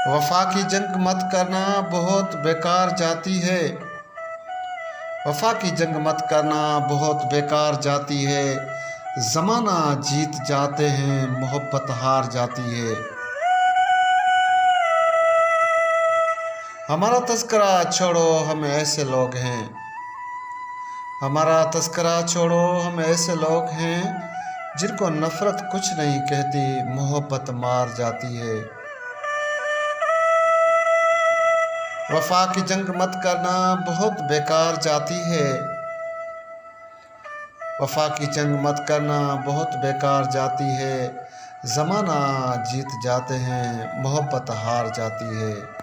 वफा की जंग मत करना बहुत बेकार जाती है। वफा की जंग मत करना बहुत बेकार जाती है। ज़माना जीत जाते हैं, मोहब्बत हार जाती है। हमारा तस्करा छोड़ो, हम ऐसे लोग हैं। हमारा तस्करा छोड़ो, हम ऐसे लोग हैं जिनको नफ़रत कुछ नहीं कहती, मोहब्बत मार जाती है। वफा की जंग मत करना बहुत बेकार जाती है। वफा की जंग मत करना बहुत बेकार जाती है। ज़माना जीत जाते हैं, मोहब्बत हार जाती है।